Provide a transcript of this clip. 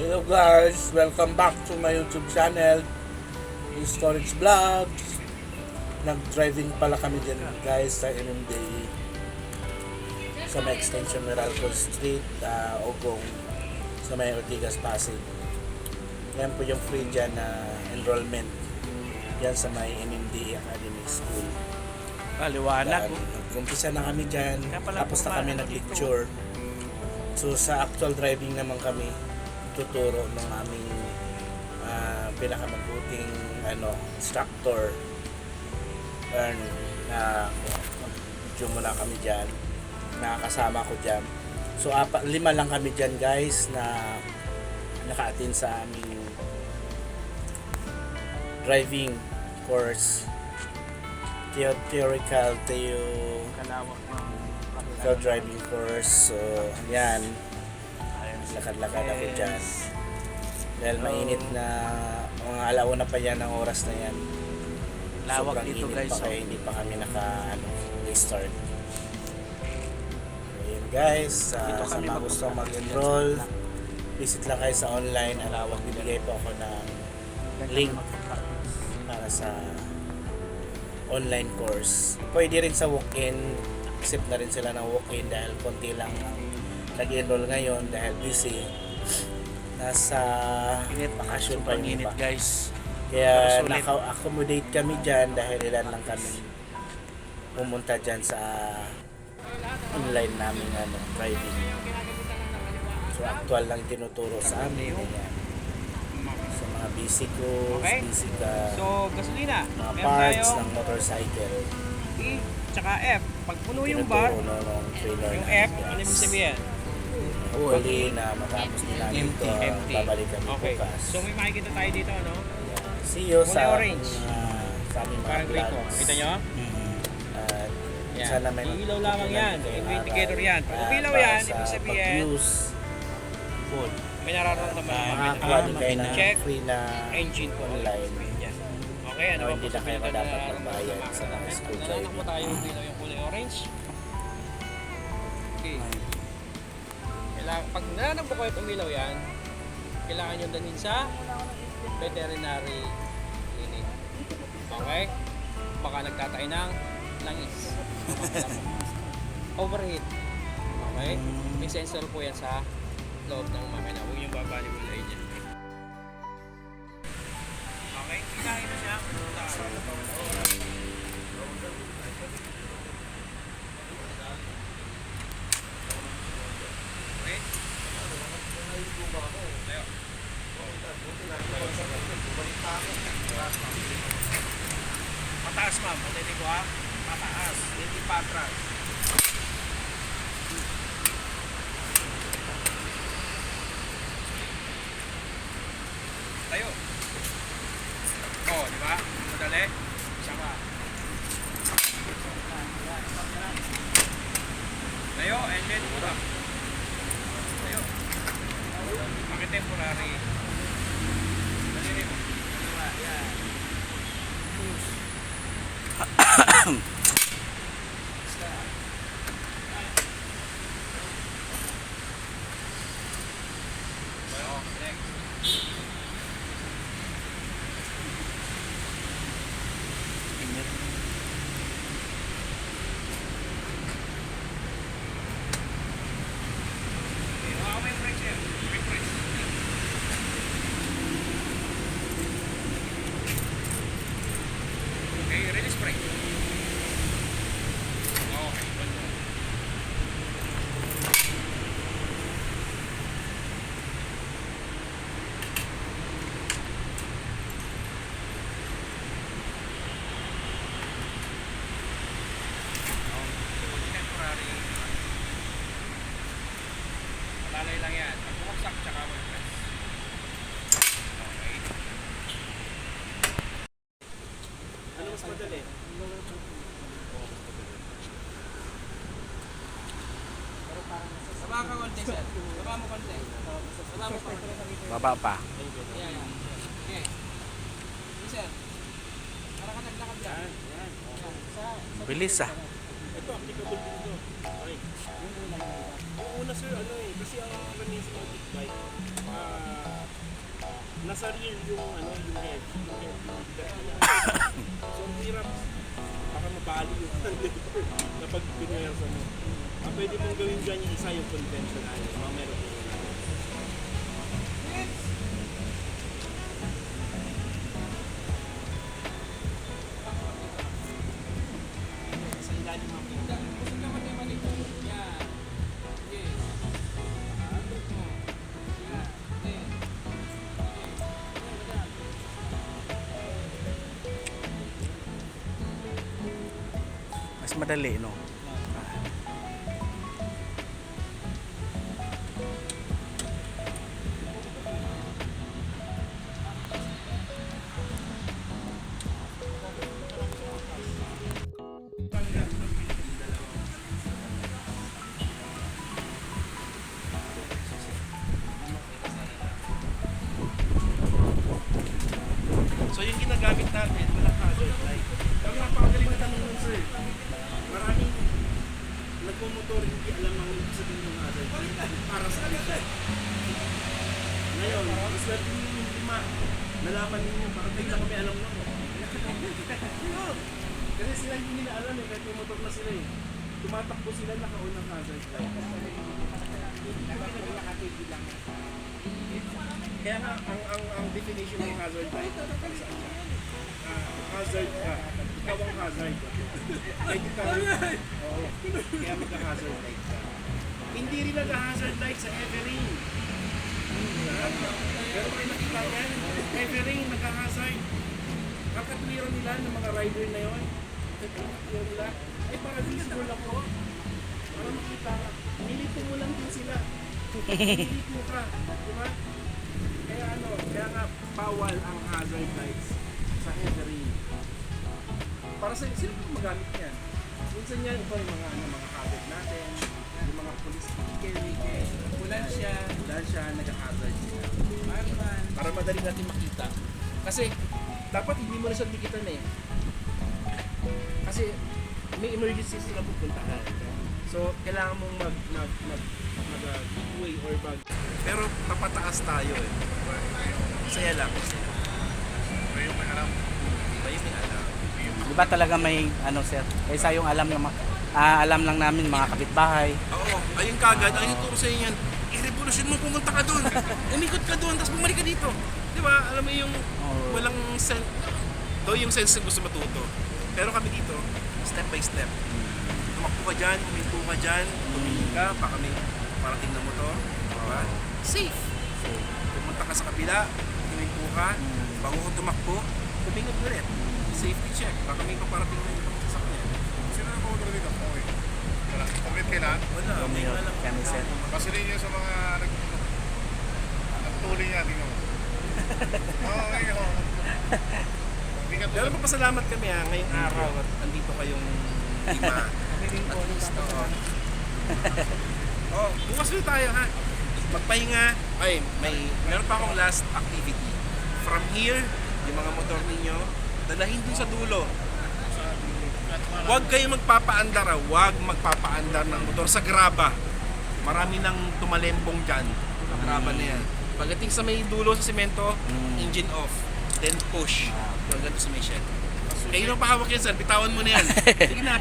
Hello guys, welcome back to my YouTube channel, Storage Vlogs. Nag-driving pala kami dyan guys sa MMDA sa may extension Meralco Street, Ogong, sa may Ortigas, Pasig. Yan po yung free dyan na enrollment yan sa may MMDA Academy School. Liwanag. Nag-umpisa na kami dyan, tapos na kami nag-lecture. So sa actual driving naman kami tuturo ng aming pinakamabuting instructor. Medyo muna kami dyan, nakakasama ko dyan. So 5 lang kami dyan guys na naka-attend sa aming driving course, theoretical driving course. So yan, lakad-lakad ako dyan dahil mainit na mga alauna pa yan ang oras na yan. Lawak Sobrang dito init guys, pa kaya hindi pa kami start. Ayun guys, Dito sa kami mga gusto mag-enroll, visit lang kayo sa online at magbibigay po ako ng link para sa online course. Pwede rin sa walk-in, accept na rin sila ng walk-in dahil konti lang nag-enroll ngayon dahil busy. Nasa bakasyon pa yung init iba. guys. Kaya naka-accommodate kami dyan dahil ilan lang kami pumunta dyan sa online namin driving. So actual lang tinuturo sa amin. Yan. Sa mga basic basic So, gasolina. mga Meron parts tayo ng motorcycle. E, tsaka F. Pag puno yung bar, Tinuturo ng trainer yung namin, F, guys. ano yung sabihin? Huli na matapos nila dito, Empty. babalik kami Okay. bukas. So, may makikita tayo dito, ano? See you Kulay sa orange. sa aming mga Parang green ko. vlogs. Kita nyo? At Yan. sana may Ilaw lamang yan. kayo May indicator aral yan. Pag para umilaw yan, sa ibig sabihin, pag-use full. may nararamdaman. Makakuha din kayo ng Check free na engine po. online. Yan. Okay, ano No, ba hindi po na kayo sabihin dapat na magbayad sa mga school Nalanak driving. po tayo yung ilaw yung kulay orange. Okay. Pag nalanak po kayo at umilaw yan, kailangan nyo dalhin sa veterinary clinic. Okay? Baka nagtatay ng langis. Overheat. Okay? May sensor po yan sa loob ng makina. Huwag yung babaliwalayin dyan. Okay? Kinahin mo siya. Okay? Tayo. Mataas ma'am, hindi ko ha? Mataas, hindi patras. Tayo. Oh, di ba? Madali. Isa pa. Tayo, and then mura. Tayo. Paki-temporary. Dali mo. Yan. Okay, release brake. Okay, temporary. Malalay lang yan. Pag bumagsak, tsaka mag-press. Okay. Ano mas madali? Baba ka konti, sir. Baba mo konti. Baba mo konti. Baba pa. Ayan. Okay. Sir. Para ka naglakad yan. Bilis ah. Ito, applicable din ito. Okay. Yung una sir, kasi ang organizing ng big bike, nasa rear yung ano, yung head. Yung head, yung bigat nila. So, ang hirap. Baka mabali yung handlebar na pag pinuwersa mo. Ang pwede mong gawin dyan yung isa yung conventional. Mga meron po. Sa ilalim ng pinta. Gusto ka matay Yan. Sige. Andot mo. Yan. Yan. Mas madali, no? So yung ginagamit natin, walang hazard light. Ang napakagaling na tanong nun, sir. Maraming nagmumotor hindi alam ang ibig sabihin ng hazard light. Para sa siya. Ngayon, mas natin yung lima. Nalaman ninyo, parang tayo lang kami alam nun. Yun. Kasi sila hindi nila alam eh, kahit may motor na sila eh. Tumatakbo sila naka-on ng hazard light. Kaya nga, ang definition ng hazard light, hazard ka. Ikaw ang hazard. Kaya ikaw oo. Kaya magka-hazard light ka. Hindi rin nag-hazard light sa heavy rain. Pero kayo nakita yan, heavy rain, nag-hazard. Ang katwiran nila ng mga rider na yun, katwiran nila, ay para visible ako. Para makita ka. Nilito mo lang din sila. Nilito mo ka. Diba? Kaya kaya bawal ang hazard lights sa heavy rain. Para sa sino ba magamit yan? Minsan yan, ito yung mga hazard natin, yung mga police vehicle, ambulansya, nag-hazard sila. Para madali natin makita. Kasi, dapat hindi mo na siya dikitan eh. Kasi, may emergency sila pupuntahan. So, kailangan mong mag-giveaway or pero papataas tayo eh. Saya lang. Kayo may alam. Di ba talaga may ano, sir? Kaysa yung alam lang namin mga kapitbahay. Oo, ayun kagad, ayun turo sa inyo yan. I-revolution mo, pumunta ka doon. Umikot ka doon, tapos bumalik ka dito. Di ba? Alam mo yung walang sense. Daw yung sense na gusto matuto. Pero kami dito, step by step. Tumakbo ka dyan, uminto ka dyan, tumingin ka, baka may parating na motor. Diba? Safe. Pumunta ka sa kabila, uminto ka, bago ko tumakbo, tumingot ulit. Safety check, baka may paparating na ibang sasakyan. Sino na pumunta dito? Okay. Wala. Complete kailan? Wala, may Tumingin alam. kami, sir. Kasi rin yun sa mga nagtuloy niya, tingnan mo. Oo, ngayon. Bigat mo. Pero magpasalamat kami ngayong araw at andito kayong lima. At least, bukas ulit tayo ha. Magpahinga. Ay, meron pa akong last activity. From here, yung mga motor ninyo, dalahin dun sa dulo. Huwag kayo magpapaandar huwag magpapaandar ng motor sa graba. Marami nang tumalembong dyan. Graba na yan. Pagdating sa may dulo sa semento, engine off. Then push. Hanggang sa may shed. Kayo nang pahawak yan, sir. Bitawan mo na yan. Sige na,